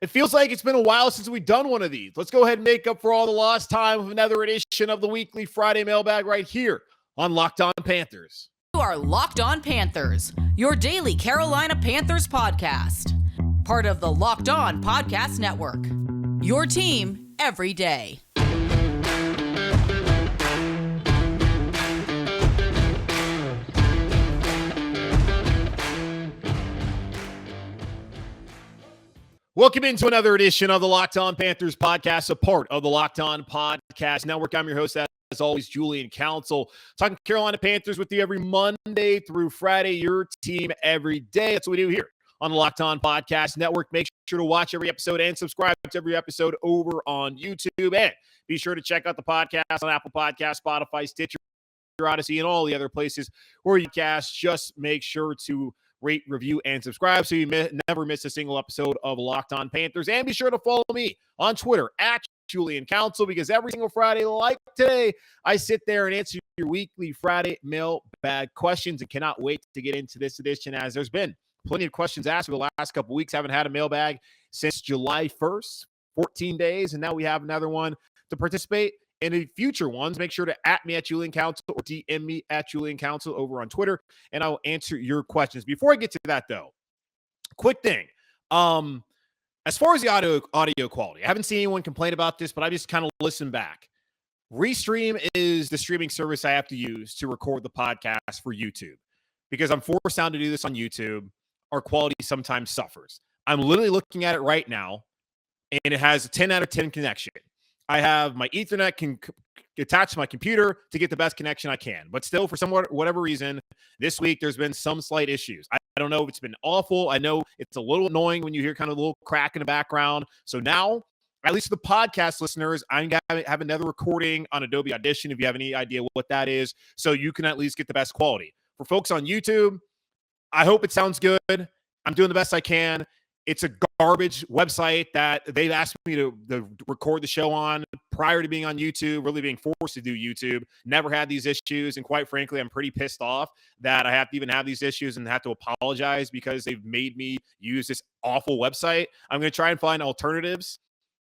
It feels like it's been a while since we've done one of these. Let's go ahead and make up for all the lost time with another edition of the Weekly Friday Mailbag right here on Locked On Panthers. You are Locked On Panthers, your daily Carolina Panthers podcast. Part of the Locked On Podcast Network, your team every day. Welcome into another edition of the Locked On Panthers podcast, a part of the Locked On Podcast Network. I'm your host, as always, Julian Council, talking Carolina Panthers with you every Monday through Friday, your team every day. That's what we do here on the Locked On Podcast Network. Make sure to watch every episode and subscribe to every episode over on YouTube. And be sure to check out the podcast on Apple Podcasts, Spotify, Stitcher, Odyssey, and all the other places where you cast. Just make sure to rate, review, and subscribe so you never miss a single episode of Locked On Panthers. And be sure to follow me on Twitter at Julian Council, because every single Friday, like today, I sit there and answer your weekly Friday mailbag questions, and cannot wait to get into this edition, as there's been plenty of questions asked for the last couple weeks. Haven't had a mailbag since July 1st, 14 days, and now we have another one to participate in the future ones. Make sure to at me at Julian Council or DM me at Julian Council over on Twitter, and I'll answer your questions. Before I get to that, though, quick thing. As far as the audio quality, I haven't seen anyone complain about this, but I just kind of listen back. Restream is the streaming service I have to use to record the podcast for YouTube, because I'm forced down to do this on YouTube. Our quality sometimes suffers. I'm literally looking at it right now, and it has a 10 out of 10 connection. I have my Ethernet attached to my computer to get the best connection I can. But still, for whatever reason, this week there's been some slight issues. I don't know if it's been awful. I know it's a little annoying when you hear kind of a little crack in the background. So now, at least for the podcast listeners, I'm going to have another recording on Adobe Audition, if you have any idea what that is, so you can at least get the best quality. For folks on YouTube, I hope it sounds good. I'm doing the best I can. It's a garbage website that they've asked me to record the show on prior to being on YouTube, really being forced to do YouTube. Never had these issues, and quite frankly, I'm pretty pissed off that I have to even have these issues and have to apologize because they've made me use this awful website. I'm going to try and find alternatives,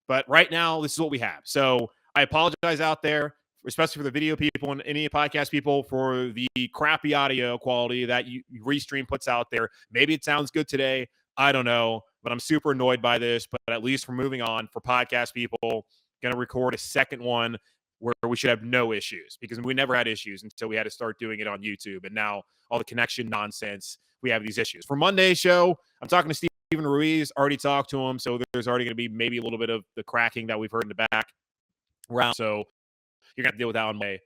but right now, this is what we have. So I apologize out there, especially for the video people and any podcast people, for the crappy audio quality that Restream puts out there. Maybe it sounds good today. I don't know, but I'm super annoyed by this. But at least we're moving on. For podcast people, going to record a second one where we should have no issues, because we never had issues until we had to start doing it on YouTube. And now all the connection nonsense, we have these issues. For Monday's show, I'm talking to Steven Ruiz. Already talked to him, so there's already going to be maybe a little bit of the cracking that we've heard in the background. So you're going to deal with that on Monday.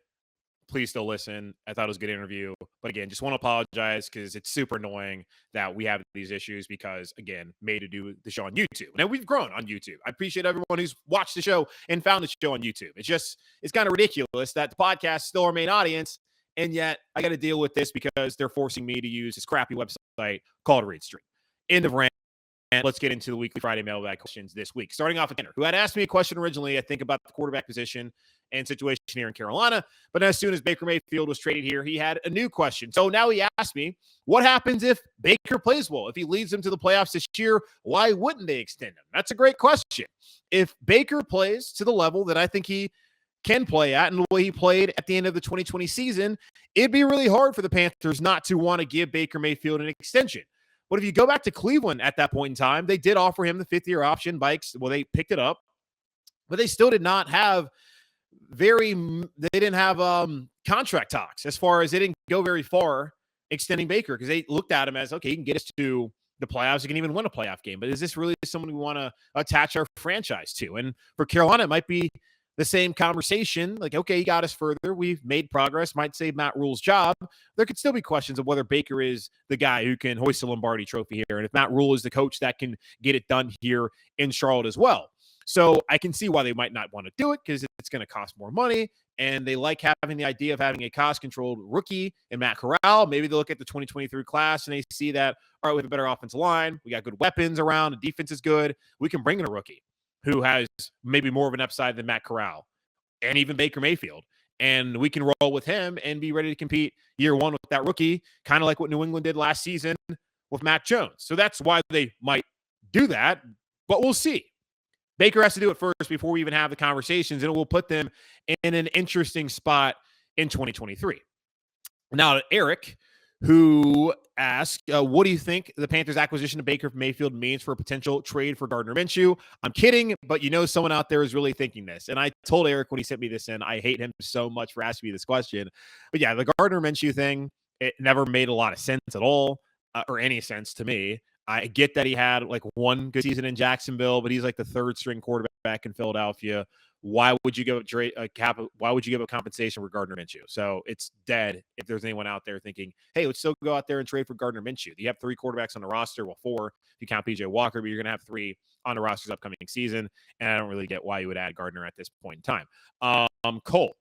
Please still listen. I thought it was a good interview. But again, just want to apologize because it's super annoying that we have these issues because, again, made to do the show on YouTube. Now, we've grown on YouTube. I appreciate everyone who's watched the show and found the show on YouTube. It's kind of ridiculous that the podcast is still our main audience, and yet I got to deal with this because they're forcing me to use this crappy website called Restream. End of rant. And let's get into the Weekly Friday Mailbag questions this week. Starting off with Tanner, who had asked me a question originally, I think, about the quarterback position and situation here in Carolina. But as soon as Baker Mayfield was traded here, he had a new question. So now he asked me, what happens if Baker plays well? If he leads them to the playoffs this year, why wouldn't they extend him? That's a great question. If Baker plays to the level that I think he can play at and the way he played at the end of the 2020 season, it'd be really hard for the Panthers not to want to give Baker Mayfield an extension. But if you go back to Cleveland at that point in time, they did offer him the fifth-year option. They picked it up, but they still did not have contract talks, as far as they didn't go very far extending Baker, because they looked at him as, okay, he can get us to the playoffs. He can even win a playoff game. But is this really someone we want to attach our franchise to? And for Carolina, it might be the same conversation. Like, okay, he got us further. We've made progress. Might save Matt Rhule's job. There could still be questions of whether Baker is the guy who can hoist the Lombardi trophy here, and if Matt Rhule is the coach that can get it done here in Charlotte as well. So I can see why they might not want to do it, because it's going to cost more money, and they like having the idea of having a cost-controlled rookie in Matt Corral. Maybe they look at the 2023 class and they see that, all right, we have a better offensive line. We got good weapons around. The defense is good. We can bring in a rookie who has maybe more of an upside than Matt Corral and even Baker Mayfield. And we can roll with him and be ready to compete year one with that rookie, kind of like what New England did last season with Matt Jones. So that's why they might do that. But we'll see. Baker has to do it first before we even have the conversations, and it will put them in an interesting spot in 2023. Now, Eric, who asked, what do you think the Panthers' acquisition of Baker Mayfield means for a potential trade for Gardner Minshew? I'm kidding, but someone out there is really thinking this. And I told Eric when he sent me this in, I hate him so much for asking me this question. But yeah, the Gardner Minshew thing, it never made a lot of sense at all, or any sense to me. I get that he had like one good season in Jacksonville, but he's like the third string quarterback in Philadelphia. Why would you give up compensation for Gardner Minshew? So it's dead if there's anyone out there thinking, hey, let's still go out there and trade for Gardner Minshew. You have 3 quarterbacks on the roster. Well, 4 if you count PJ Walker, but you're going to have 3 on the roster this upcoming season. And I don't really get why you would add Gardner at this point in time. Cole,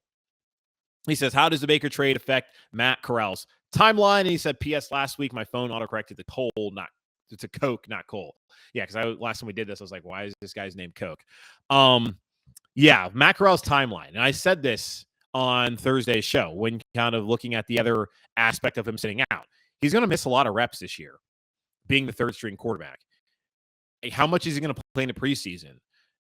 he says, how does the Baker trade affect Matt Corral's timeline? And he said, P.S. last week, my phone autocorrected to Cole, to Coke, not Cole. Yeah, because last time we did this, I was like, why is this guy's name Coke? Yeah, Matt Corral's timeline. And I said this on Thursday's show when kind of looking at the other aspect of him sitting out. He's going to miss a lot of reps this year, being the third string quarterback. How much is he going to play in the preseason?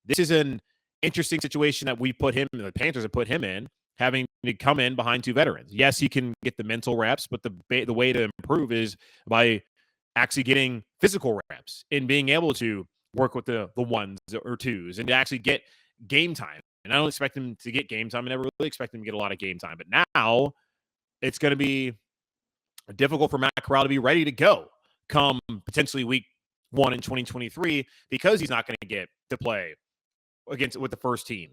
This is an interesting situation that the Panthers have put him in, having to come in behind 2 veterans. Yes, he can get the mental reps, but the way to improve is by actually getting physical reps and being able to work with the 1s or 2s and to actually get game time. And I don't expect him to get game time. I never really expect him to get a lot of game time. But now it's going to be difficult for Matt Corral to be ready to go come potentially week 1 in 2023 because he's not going to get to play with the first team,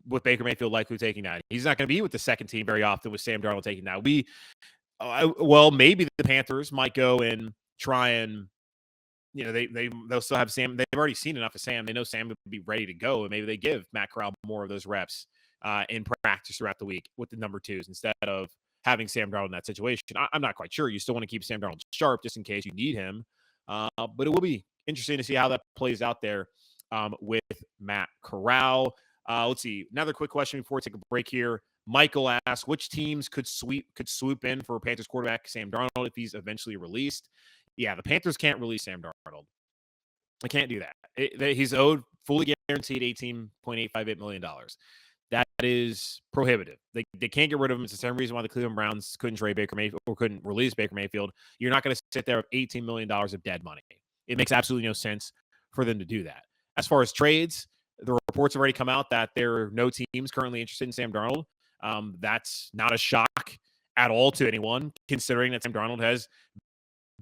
with Baker Mayfield likely taking that. He's not going to be with the second team very often with Sam Darnold taking that. Maybe the Panthers might go and try and, they'll still have Sam. They've already seen enough of Sam. They know Sam would be ready to go, and maybe they give Matt Corral more of those reps in practice throughout the week with the number 2s instead of having Sam Darnold in that situation. I'm not quite sure. You still want to keep Sam Darnold sharp just in case you need him. But it will be interesting to see how that plays out there with Matt Corral. Let's see. Another quick question before we take a break here. Michael asks, which teams could swoop in for Panthers quarterback Sam Darnold if he's eventually released? Yeah, the Panthers can't release Sam Darnold. They can't do that. He's owed fully guaranteed $18.858 million. That is prohibitive. They can't get rid of him. It's the same reason why the Cleveland Browns couldn't trade Baker Mayfield or couldn't release Baker Mayfield. You're not going to sit there with $18 million of dead money. It makes absolutely no sense for them to do that. As far as trades, the reports have already come out that there are no teams currently interested in Sam Darnold. That's not a shock at all to anyone, considering that Sam Darnold has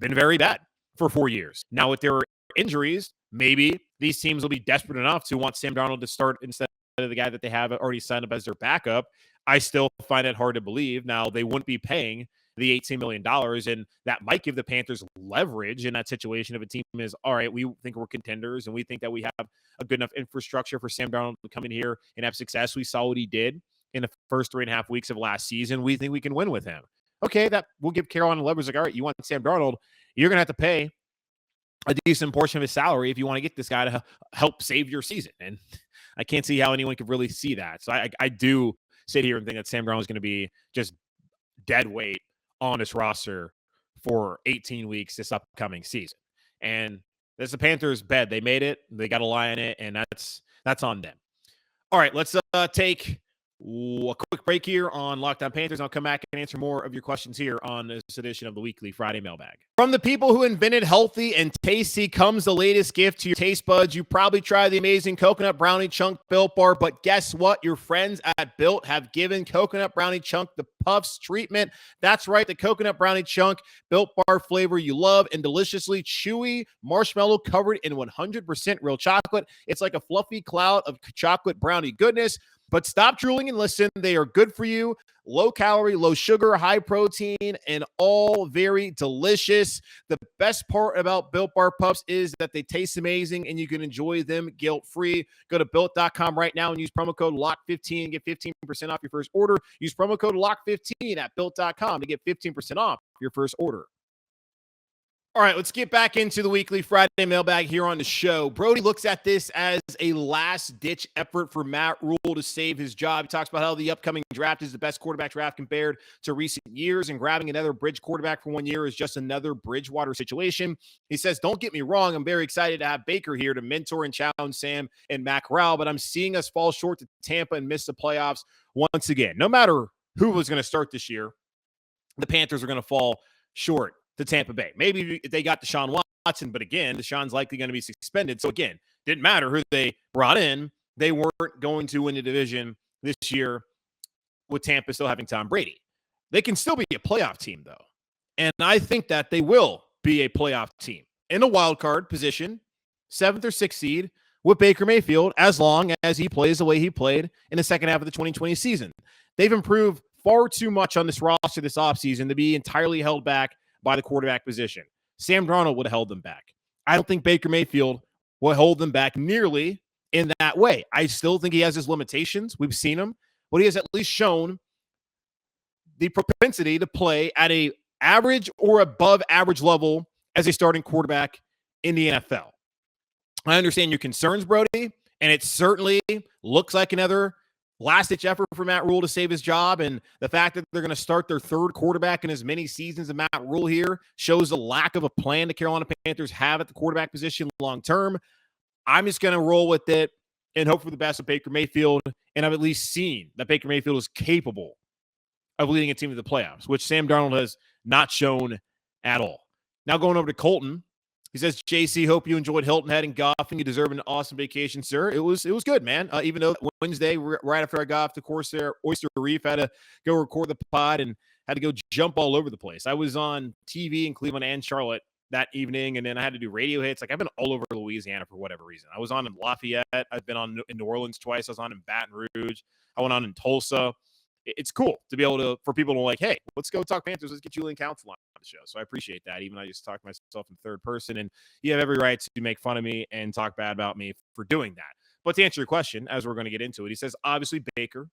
been very bad for 4 years. Now, with their injuries, maybe these teams will be desperate enough to want Sam Darnold to start instead of the guy that they have already signed up as their backup. I still find it hard to believe. Now, they wouldn't be paying the $18 million, and that might give the Panthers leverage in that situation if a team is, all right, we think we're contenders, and we think that we have a good enough infrastructure for Sam Darnold to come in here and have success. We saw what he did in the first 3.5 weeks of last season. We think we can win with him. Okay, that will give Carolina leverage. Like, all right, you want Sam Darnold, you're going to have to pay a decent portion of his salary if you want to get this guy to help save your season. And I can't see how anyone could really see that. So I do sit here and think that Sam Darnold is going to be just dead weight on this roster for 18 weeks this upcoming season. And that's the Panthers' bed. They made it. They got to lie in it, and that's on them. All right, let's take a quick break here on Locked On Panthers. I'll come back and answer more of your questions here on this edition of the Weekly Friday Mailbag. From the people who invented healthy and tasty comes the latest gift to your taste buds. You probably tried the amazing Coconut Brownie Chunk Built Bar, but guess what? Your friends at Built have given Coconut Brownie Chunk the Puffs treatment. That's right, the Coconut Brownie Chunk Built Bar flavor you love and deliciously chewy marshmallow covered in 100% real chocolate. It's like a fluffy cloud of chocolate brownie goodness. But stop drooling and listen. They are good for you. Low calorie, low sugar, high protein, and all very delicious. The best part about Built Bar Puffs is that they taste amazing and you can enjoy them guilt-free. Go to Built.com right now and use promo code LOCK15 and get 15% off your first order. Use promo code LOCK15 at Built.com to get 15% off your first order. All right, let's get back into the weekly Friday mailbag here on the show. Brody looks at this as a last-ditch effort for Matt Rhule to save his job. He talks about how the upcoming draft is the best quarterback draft compared to recent years, and grabbing another bridge quarterback for 1 year is just another Bridgewater situation. He says, don't get me wrong, I'm very excited to have Baker here to mentor and challenge Sam and Matt Corral, but I'm seeing us fall short to Tampa and miss the playoffs once again. No matter who was going to start this year, the Panthers are going to fall short to Tampa Bay. Maybe if they got Deshaun Watson, but again, Deshaun's likely going to be suspended. So again, didn't matter who they brought in. They weren't going to win the division this year with Tampa still having Tom Brady. They can still be a playoff team, though. And I think that they will be a playoff team in a wild card position, 7th or 6th seed with Baker Mayfield, as long as he plays the way he played in the second half of the 2020 season. They've improved far too much on this roster this offseason to be entirely held back by the quarterback position. Sam Darnold would have held them back. I don't think Baker Mayfield will hold them back nearly in that way. I still think he has his limitations. We've seen him, but he has at least shown the propensity to play at a average or above average level as a starting quarterback in the NFL. I understand your concerns, Brody, and it certainly looks like another last-ditch effort for Matt Rhule to save his job, and the fact that they're going to start their third quarterback in as many seasons as Matt Rhule here shows the lack of a plan the Carolina Panthers have at the quarterback position long-term. I'm just going to roll with it and hope for the best of Baker Mayfield, and I've at least seen that Baker Mayfield is capable of leading a team to the playoffs, which Sam Darnold has not shown at all. Now going over to Colton. He says, JC, hope you enjoyed Hilton Head and golfing. You deserve an awesome vacation, sir. It was good, man. Even though Wednesday, right after I got off the course there, Oyster Reef, I had to go record the pod and had to go jump all over the place. I was on TV in Cleveland and Charlotte that evening, and then I had to do radio hits. Like, I've been all over Louisiana for whatever reason. I was on in Lafayette. I've been on in New Orleans twice. I was on in Baton Rouge. I went on in Tulsa. It's cool to be able to, for people to like, hey, let's go talk Panthers. Let's get Julian Council on the show. So I appreciate that. Even I just talk to myself in third person, and you have every right to make fun of me and talk bad about me for doing that. But to answer your question, as we're going to get into it, he says, obviously Baker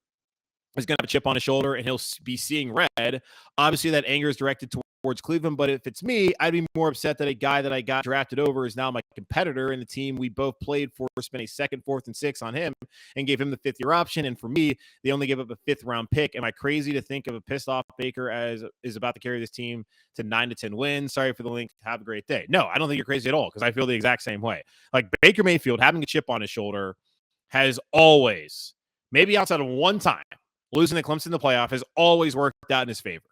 is going to have a chip on his shoulder and he'll be seeing red. Obviously that anger is directed towards Cleveland, but if it's me, I'd be more upset that a guy that I got drafted over is now my competitor, and the team we both played for spent a 2nd, 4th, and 6th on him and gave him the 5th-year option. And for me, they only gave up a 5th-round pick. Am I crazy to think of a pissed off Baker as is about to carry this team to 9 to 10 wins? Sorry for the link. Have a great day. No, I don't think you're crazy at all, because I feel the exact same way. Like, Baker Mayfield having a chip on his shoulder has always, maybe outside of one time, losing to Clemson in the playoff, has always worked out in his favor.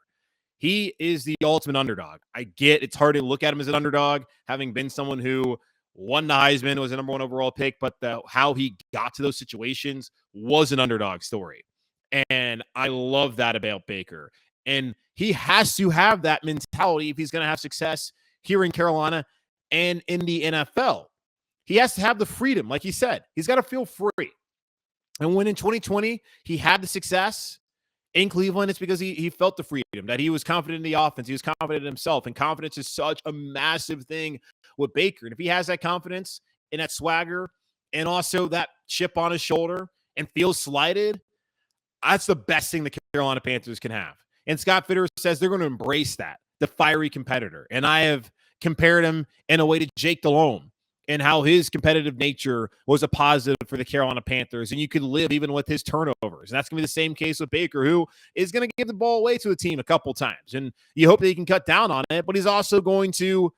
He is the ultimate underdog. I get it's hard to look at him as an underdog, having been someone who won the Heisman, was a number 1 overall pick, but how he got to those situations was an underdog story. And I love that about Baker. And he has to have that mentality if he's going to have success here in Carolina and in the NFL. He has to have the freedom, like he said. He's got to feel free. And when in 2020 he had the success in Cleveland, it's because he felt the freedom, that he was confident in the offense. He was confident in himself. And confidence is such a massive thing with Baker. And if he has that confidence and that swagger and also that chip on his shoulder and feels slighted, that's the best thing the Carolina Panthers can have. And Scott Fitter says they're going to embrace that, the fiery competitor. And I have compared him in a way to Jake Delhomme and how his competitive nature was a positive for the Carolina Panthers. And you could live even with his turnovers. And that's going to be the same case with Baker, who is going to give the ball away to the team a couple times. And you hope that he can cut down on it, but he's also going to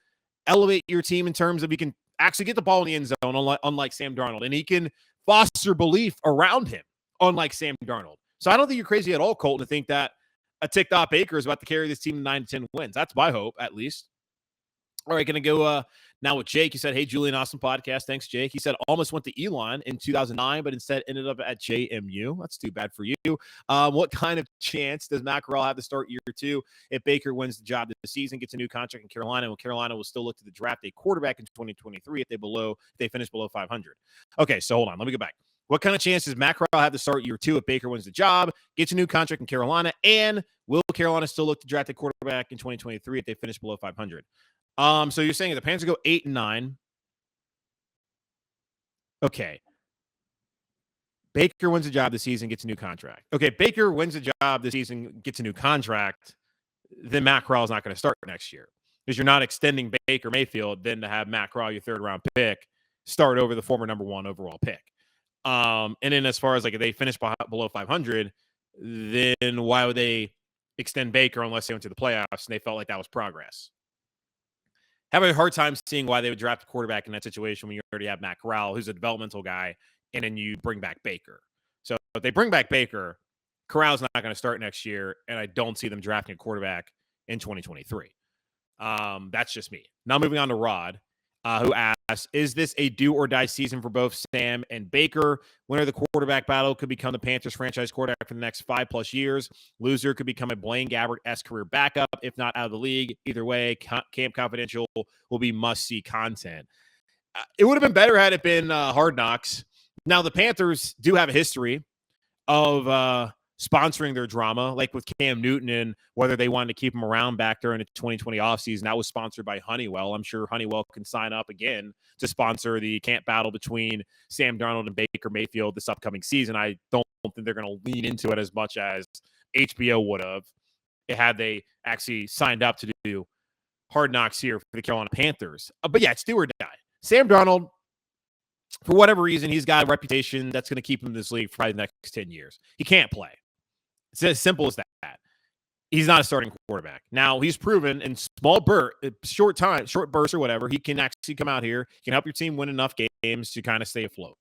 elevate your team in terms of he can actually get the ball in the end zone, unlike Sam Darnold. And he can foster belief around him, unlike Sam Darnold. So I don't think you're crazy at all, Colton, to think that a ticked off Baker is about to carry this team to 9 to 10 wins. That's my hope, at least. All right, going to go now with Jake. He said, hey, Julian, awesome podcast. Thanks, Jake. He said, almost went to Elon in 2009, but instead ended up at JMU. That's too bad for you. What kind of chance does Matt Corral have to start year 2 if Baker wins the job this season, gets a new contract in Carolina, and Carolina will still look to the draft a quarterback in 2023 if they finish below 500? Okay, so hold on. Let me go back. What kind of chance does Matt Corral have to start year 2 if Baker wins the job, gets a new contract in Carolina, and will Carolina still look to draft a quarterback in 2023 if they finish below 500? So you're saying if the Panthers go 8-9. Okay. Baker wins the job this season, gets a new contract. Okay, Baker wins the job this season, gets a new contract. Then Matt Corral is not going to start next year. because you're not extending Baker Mayfield then to have Matt Corral, your third-round pick, start over the former number 1 overall pick. And then as far as like if they finish below 500, then why would they extend Baker unless they went to the playoffs and they felt like that was progress? Have a hard time seeing why they would draft a quarterback in that situation when you already have Matt Corral, who's a developmental guy, and then you bring back Baker. So if they bring back Baker, Corral's not going to start next year, and I don't see them drafting a quarterback in 2023. That's just me. Now moving on to Rod, who asks, is this a do-or-die season for both Sam and Baker? Winner of the quarterback battle could become the Panthers franchise quarterback for the next 5+ years. Loser could become a Blaine Gabbert-esque career backup, if not out of the league. Either way, Camp Confidential will be must-see content. It would have been better had it been Hard Knocks. Now, the Panthers do have a history of sponsoring their drama, like with Cam Newton and whether they wanted to keep him around back during the 2020 offseason. That was sponsored by Honeywell. I'm sure Honeywell can sign up again to sponsor the camp battle between Sam Darnold and Baker Mayfield this upcoming season. I don't think they're going to lean into it as much as HBO would have had they actually signed up to do Hard Knocks here for the Carolina Panthers. But yeah, it's do or die. Sam Darnold, for whatever reason, he's got a reputation that's going to keep him in this league for probably the next 10 years. He can't play. It's as simple as that. He's not a starting quarterback. Now, he's proven in short bursts or whatever, he can actually come out here, he can help your team win enough games to kind of stay afloat.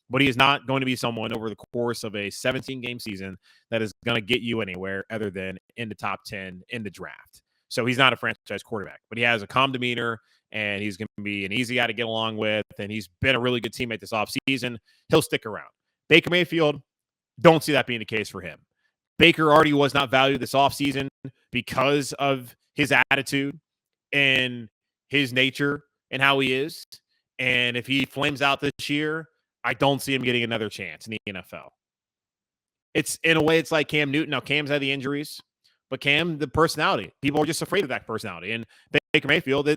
But he is not going to be someone over the course of a 17-game season that is going to get you anywhere other than in the top 10 in the draft. So he's not a franchise quarterback, but he has a calm demeanor, and he's going to be an easy guy to get along with, and he's been a really good teammate this offseason. He'll stick around. Baker Mayfield, don't see that being the case for him. Baker already was not valued this offseason because of his attitude and his nature and how he is. And if he flames out this year, I don't see him getting another chance in the NFL. It's in a way, it's like Cam Newton. Now, Cam's had the injuries, but Cam, the personality, people are just afraid of that personality. And Baker Mayfield,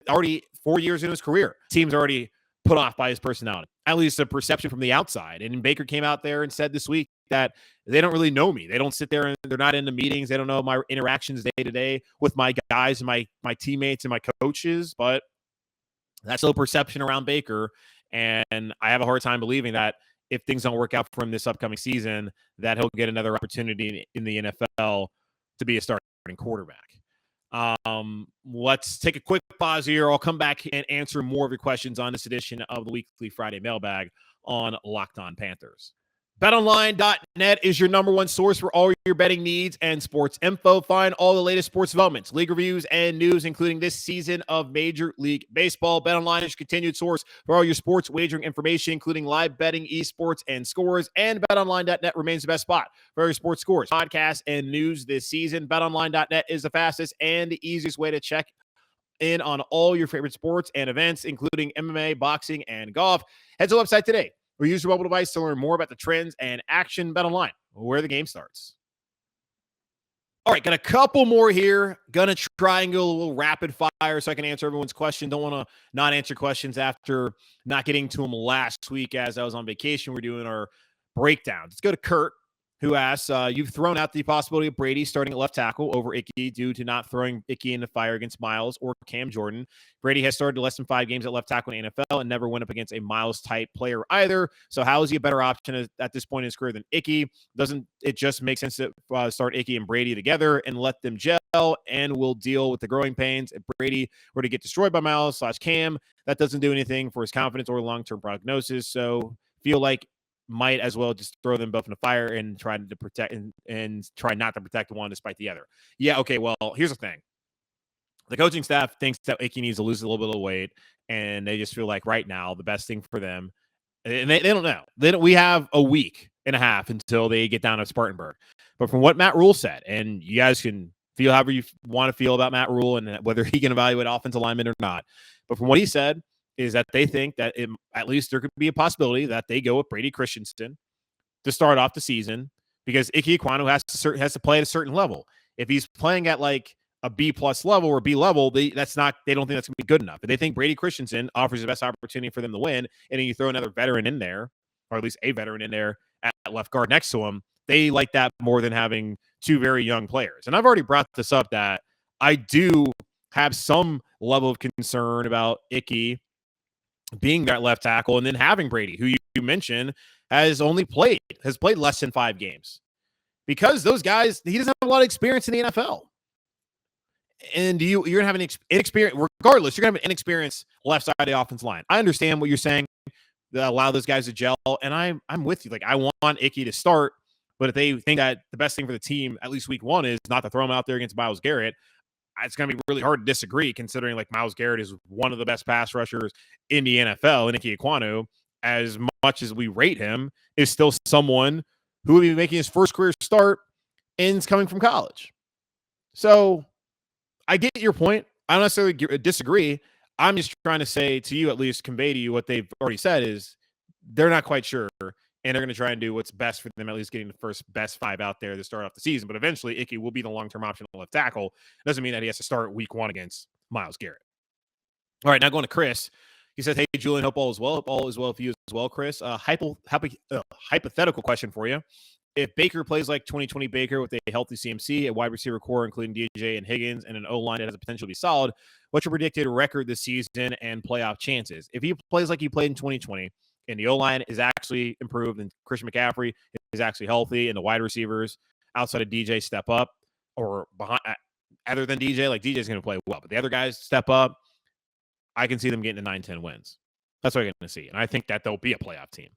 already 4 years in his career, teams already put off by his personality, at least a perception from the outside. And Baker came out there and said this week that they don't really know me. They don't sit there and they're not in the meetings. They don't know my interactions day to day with my guys and my teammates and my coaches, but that's still perception around Baker. And I have a hard time believing that if things don't work out for him this upcoming season, that he'll get another opportunity in the NFL to be a starting quarterback. Let's take a quick pause here. I'll come back and answer more of your questions on this edition of the Weekly Friday Mailbag on Locked On Panthers. BetOnline.net is your number one source for all your betting needs and sports info. Find all the latest sports developments, league reviews, and news, including this season of Major League Baseball. BetOnline is your continued source for all your sports wagering information, including live betting, esports, and scores. And BetOnline.net remains the best spot for your sports scores, podcasts, and news this season. BetOnline.net is the fastest and the easiest way to check in on all your favorite sports and events, including MMA, boxing, and golf. Head to the website today or use your mobile device to learn more about the trends and action. BetOnline, where the game starts. All right, got a couple more here. Gonna try and go a little rapid fire so I can answer everyone's question. Don't want to not answer questions after not getting to them last week as I was on vacation. We're doing our breakdowns. Let's go to Kurt, who asks, you've thrown out the possibility of Brady starting at left tackle over Icky due to not throwing Icky in the fire against Miles or Cam Jordan. Brady has started less than 5 games at left tackle in the NFL and never went up against a Miles-type player either. So how is he a better option at this point in his career than Icky? Doesn't it just make sense to start Icky and Brady together and let them gel, and we'll deal with the growing pains if Brady were to get destroyed by Miles/Cam? That doesn't do anything for his confidence or long-term prognosis. So feel like might as well just throw them both in the fire and try to protect and try not to protect one despite the other. Yeah, okay, well, here's the thing. The coaching staff thinks that Icky needs to lose a little bit of weight, and they just feel like right now the best thing for them, and they don't know. We have a week and a half until they get down to Spartanburg. But from what Matt Rhule said, and you guys can feel however you want to feel about Matt Rhule and whether he can evaluate offensive linemen or not, but from what he said, is that they think that at least there could be a possibility that they go with Brady Christensen to start off the season because Ike Ekwonu has to play at a certain level. If he's playing at like a B+ level or B level, they don't think that's going to be good enough. But they think Brady Christensen offers the best opportunity for them to win, and then you throw another veteran in there, or at least a veteran in there at left guard next to him. They like that more than having 2 very young players. And I've already brought this up that I do have some level of concern about Icky being that left tackle, and then having Brady, who you mentioned has played less than 5 games, because those guys, he doesn't have a lot of experience in the NFL. And you're going to have an inexperienced, regardless, you're going to have an inexperienced left side of the offensive line. I understand what you're saying, that allow those guys to gel, and I'm with you. Like, I want Icky to start, but if they think that the best thing for the team, at least week 1, is not to throw him out there against Myles Garrett, it's going to be really hard to disagree, considering like Myles Garrett is one of the best pass rushers in the NFL, and Ike Ekwonu, as much as we rate him, is still someone who will be making his first career start and is coming from college. So I get your point. I don't necessarily disagree. I'm just trying to say to you, at least convey to you what they've already said, is they're not quite sure, and they're going to try and do what's best for them, at least getting the first best 5 out there to start off the season. But eventually, Icky will be the long-term option at left tackle. Doesn't mean that he has to start week 1 against Myles Garrett. All right, now going to Chris. He says, hey, Julian, hope all is well. Hope all is well for you as well, Chris. Hypothetical question for you. If Baker plays like 2020 Baker with a healthy CMC, a wide receiver core, including DJ and Higgins, and an O-line that has the potential to be solid, what's your predicted record this season and playoff chances? If he plays like he played in 2020, and the O-line is actually improved, and Christian McCaffrey is actually healthy, and the wide receivers outside of DJ step up, or behind, other than DJ, like DJ's going to play well, but the other guys step up, I can see them getting to 9-10 wins. That's what I'm going to see. And I think that they'll be a playoff team.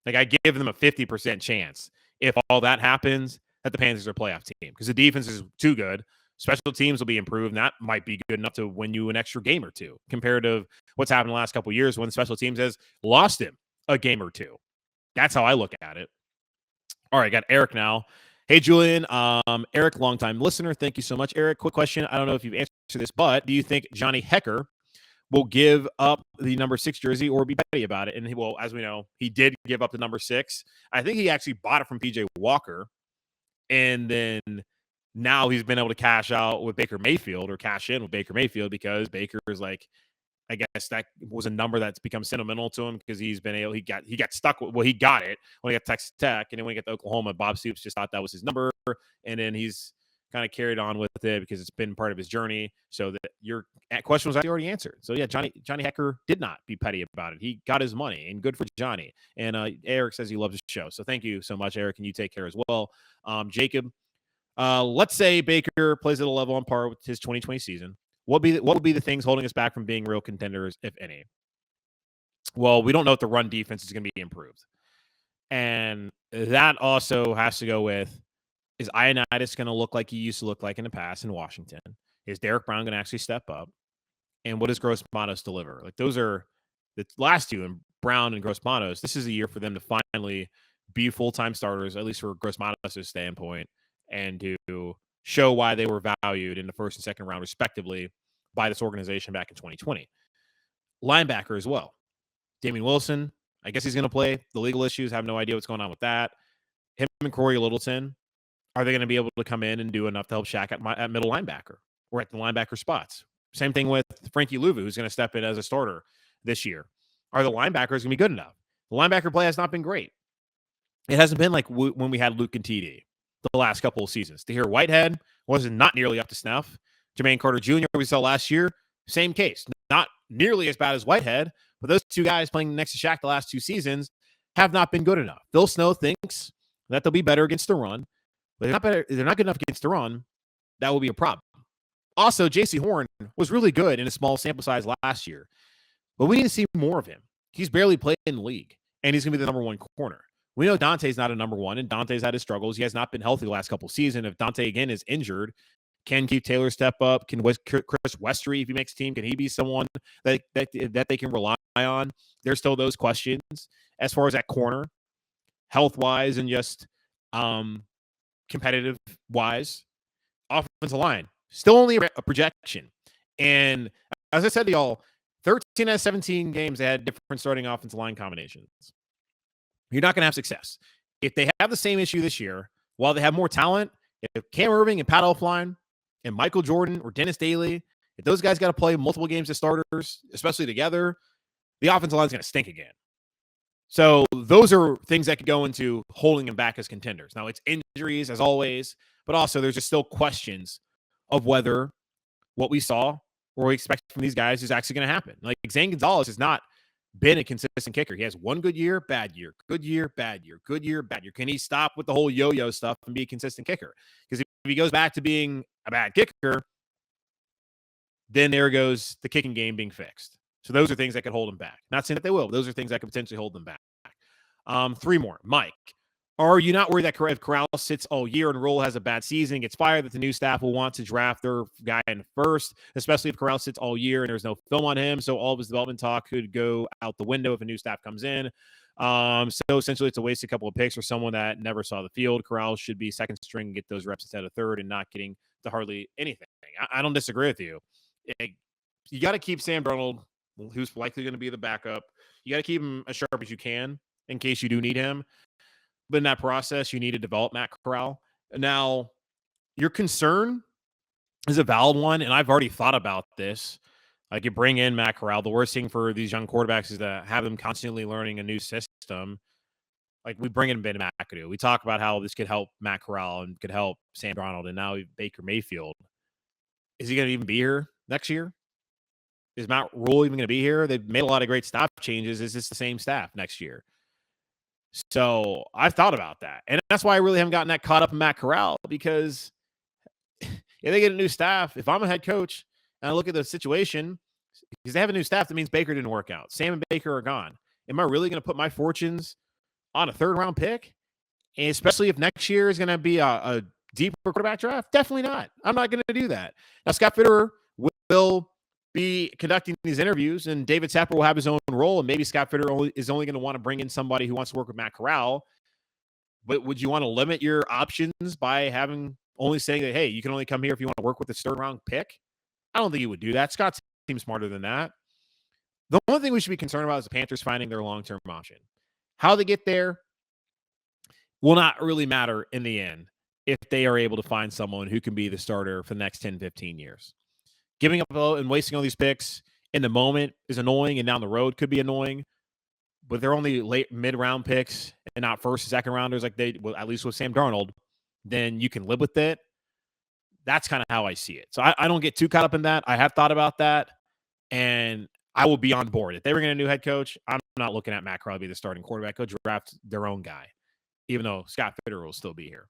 Like, I give them a 50% chance, if all that happens, that the Panthers are a playoff team, because the defense is too good. Special teams will be improved, and that might be good enough to win you an extra game or two, compared to what's happened the last couple of years when special teams has lost him a game or two. That's how I look at it. All right, got Eric now. Hey, Julian. Eric, longtime listener. Thank you so much, Eric. Quick question. I don't know if you've answered this, but do you think Johnny Hekker will give up the number 6 jersey or be petty about it? And he will, as we know, he did give up the number 6. I think he actually bought it from PJ Walker, and then now he's been able to cash out with Baker Mayfield, or cash in with Baker Mayfield, because Baker is like, I guess that was a number that's become sentimental to him, because he's been able, he got stuck with, well, he got it when he got Texas Tech, and then when he got to Oklahoma, Bob Stoops just thought that was his number, and then he's kind of carried on with it because it's been part of his journey. So that your question was already answered. So yeah, Johnny Hekker did not be petty about it. He got his money, and good for Johnny. And Eric says he loves the show. So thank you so much, Eric, and you take care as well. Jacob, let's say Baker plays at a level on par with his 2020 season. What would be the things holding us back from being real contenders, if any? Well, we don't know if the run defense is going to be improved. And that also has to go with, is Ioannidis going to look like he used to look like in the past in Washington? Is Derek Brown going to actually step up? And what does Gross Matos deliver? Like, those are the last two, and Brown and Gross Matos. This is a year for them to finally be full-time starters, at least for Gross Matos' standpoint, and to show why they were valued in the first and second round, respectively, by this organization back in 2020. Linebacker as well. Damian Wilson, I guess he's going to play. The legal issues, have no idea what's going on with that. Him and Corey Littleton, are they going to be able to come in and do enough to help Shaq at middle linebacker or at the linebacker spots? Same thing with Frankie Louvu, who's going to step in as a starter this year. Are the linebackers going to be good enough? The linebacker play has not been great. It hasn't been like when we had Luke and TD the last couple of seasons. Tahir Whitehead was not nearly up to snuff. Jermaine Carter Jr., we saw last year, same case. Not nearly as bad as Whitehead, but those two guys playing next to Shaq the last 2 seasons have not been good enough. Phil Snow thinks that they'll be better against the run, but they're not good enough against the run. That will be a problem. Also, J.C. Horn was really good in a small sample size last year, but we need to see more of him. He's barely played in the league, and he's going to be the number 1 corner. We know Dante's not a number 1, and Dante's had his struggles. He has not been healthy the last couple of seasons. If Dante, again, is injured, can Keith Taylor step up? Can Chris Westry, if he makes a team, can he be someone that they can rely on? There's still those questions as far as that corner, health-wise and just competitive-wise. Offensive line, still only a projection. And as I said to y'all, 13 out of 17 games, they had different starting offensive line combinations. You're not going to have success. If they have the same issue this year, while they have more talent, if Cam Irving and Pat Elflein and Michael Jordan or Dennis Daly, if those guys got to play multiple games as starters, especially together, the offensive line is going to stink again. So those are things that could go into holding them back as contenders. Now, it's injuries, as always, but also there's just still questions of whether what we saw or we expect from these guys is actually going to happen. Like Zane Gonzalez has not been a consistent kicker. He has one good year, bad year, good year, bad year, good year, bad year. Can he stop with the whole yo-yo stuff and be a consistent kicker? Because if he goes back to being a bad kicker, then there goes the kicking game being fixed. So those are things that could hold him back. Not saying that they will. But those are things that could potentially hold them back. 3 more. Mike, are you not worried that if Corral sits all year and Rhule has a bad season, gets fired, that the new staff will want to draft their guy in first, especially if Corral sits all year and there's no film on him, so all of his development talk could go out the window if a new staff comes in. So essentially it's a wasted couple of picks for someone that never saw the field. Corral should be second string and get those reps instead of third and not getting to hardly anything. I don't disagree with you. You got to keep Sam Darnold, who's likely going to be the backup. You got to keep him as sharp as you can in case you do need him. But in that process, you need to develop Matt Corral. Now, your concern is a valid one, and I've already thought about this. Like, you bring in Matt Corral. The worst thing for these young quarterbacks is to have them constantly learning a new system. Like, we bring in Ben McAdoo. We talk about how this could help Matt Corral and could help Sam Darnold, and now Baker Mayfield. Is he going to even be here next year? Is Matt Rhule even going to be here? They've made a lot of great staff changes. Is this the same staff next year? So I've thought about that. And that's why I really haven't gotten that caught up in Matt Corral, because if they get a new staff, if I'm a head coach and I look at the situation, because they have a new staff, that means Baker didn't work out. Sam and Baker are gone. Am I really going to put my fortunes on a 3rd-round pick? And especially if next year is going to be a deeper quarterback draft? Definitely not. I'm not going to do that. Now, Scott Fitterer will be conducting these interviews, and David Tepper will have his own role, and maybe Scott Fitterer is only going to want to bring in somebody who wants to work with Matt Corral. But would you want to limit your options by only saying that, hey, you can only come here if you want to work with the 3rd-round pick? I don't think you would do that. Scott seems smarter than that. The only thing we should be concerned about is the Panthers finding their long-term option. How they get there will not really matter in the end if they are able to find someone who can be the starter for the next 10, 15 years. Giving up and wasting all these picks in the moment is annoying, and down the road could be annoying. But they're only late mid-round picks and not first and second rounders like at least with Sam Darnold. Then you can live with it. That's kind of how I see it. So I don't get too caught up in that. I have thought about that, and I will be on board. If they were getting a new head coach, I'm not looking at Matt Corral to be the starting quarterback. Go draft their own guy, even though Scott Fitterer will still be here.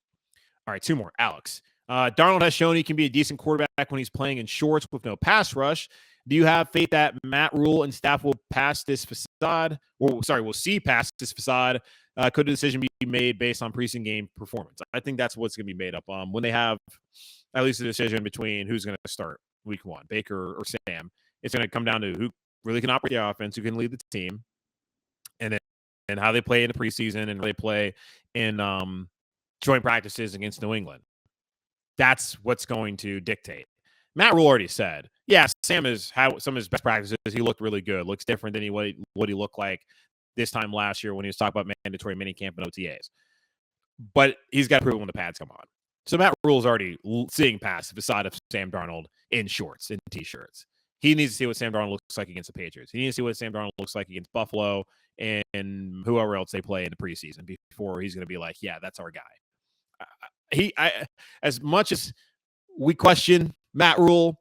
All right, 2 more. Alex. Darnold has shown he can be a decent quarterback when he's playing in shorts with no pass rush. Do you have faith that Matt Rhule and staff will will see past this facade? Could a decision be made based on preseason game performance? I think that's what's going to be made up when they have at least a decision between who's going to start week 1, Baker or Sam. It's going to come down to who really can operate the offense, who can lead the team, and how they play in the preseason and how they play in joint practices against New England. That's what's going to dictate. Matt Rhule already said, yeah, Sam has had some of his best practices. He looked really good. Looks different than what he looked like this time last year when he was talking about mandatory minicamp and OTAs. But he's got to prove it when the pads come on. So Matt Rhule's already seeing past the facade of Sam Darnold in shorts, in T-shirts. He needs to see what Sam Darnold looks like against the Patriots. He needs to see what Sam Darnold looks like against Buffalo and whoever else they play in the preseason before he's going to be like, yeah, that's our guy. As much as we question Matt Rhule,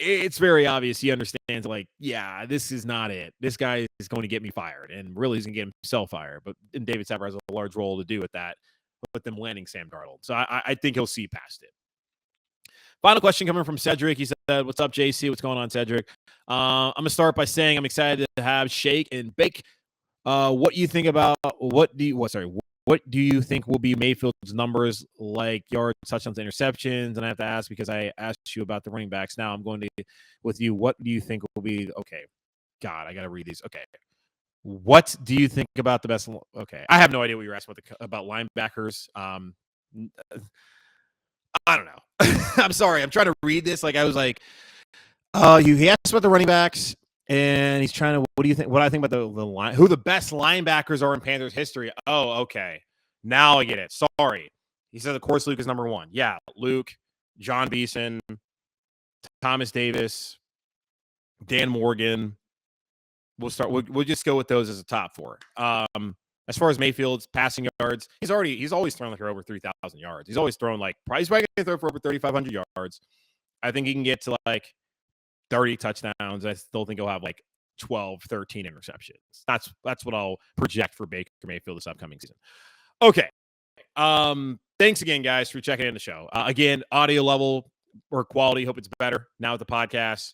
it's very obvious he understands, like, yeah, this is not it. This guy is going to get me fired, and really he's going to get himself fired. But David Tepper has a large role to do with that, with them landing Sam Darnold. So I think he'll see past it. Final question coming from Cedric. He said, what's up, JC? What's going on, Cedric? I'm going to start by saying I'm excited to have Shake and Bake. What do you think about what do you think will be Mayfield's numbers, like yards, touchdowns, interceptions? And I have to ask because I asked you about the running backs. Now I'm going to with you. What do you think will be okay? God, I got to read these. Okay. What do you think about the best? Okay. I have no idea what you're asking about linebackers. I don't know. I'm sorry. I'm trying to read this. Like I was like, he asked about the running backs. And he's trying to, what do you think? What I think about the line, who the best linebackers are in Panthers history? Oh, okay. Now I get it. Sorry. He said, of course, Luke is number 1. Yeah, Luke, John Beeson, Thomas Davis, Dan Morgan. We'll just go with those as a top 4. As far as Mayfield's passing yards, he's always thrown like over 3,000 yards. He's always thrown he's probably going to throw for over 3,500 yards. I think he can get to 30 touchdowns. I still think he'll have like 12, 13 interceptions. That's what I'll project for Baker Mayfield this upcoming season. Okay. Thanks again, guys, for checking in the show. Again, audio level or quality, hope it's better now with the podcast.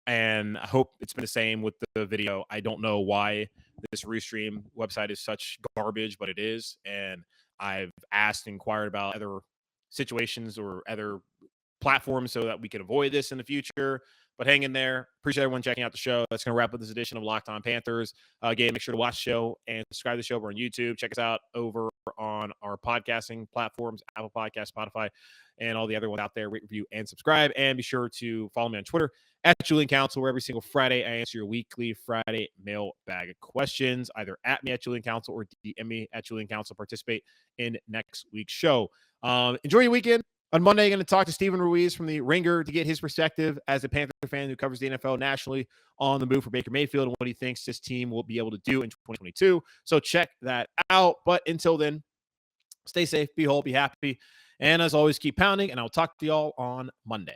And I hope it's been the same with the video. I don't know why this Restream website is such garbage, but it is. And I've asked and inquired about other situations or other platforms so that we can avoid this in the future. But hang in there. Appreciate everyone checking out the show. That's going to wrap up this edition of Locked On Panthers. Again, make sure to watch the show and subscribe to the show over on YouTube. Check us out over on our podcasting platforms, Apple Podcasts, Spotify, and all the other ones out there. Rate, review, and subscribe. And be sure to follow me on Twitter at Julian Council, where every single Friday I answer your weekly Friday mailbag questions, either at me at Julian Council or DM me at Julian Council. Participate in next week's show. Enjoy your weekend. On Monday, I'm going to talk to Steven Ruiz from the Ringer to get his perspective as a Panther fan who covers the NFL nationally on the move for Baker Mayfield and what he thinks this team will be able to do in 2022. So check that out. But until then, stay safe, be whole, be happy. And as always, keep pounding, and I'll talk to y'all on Monday.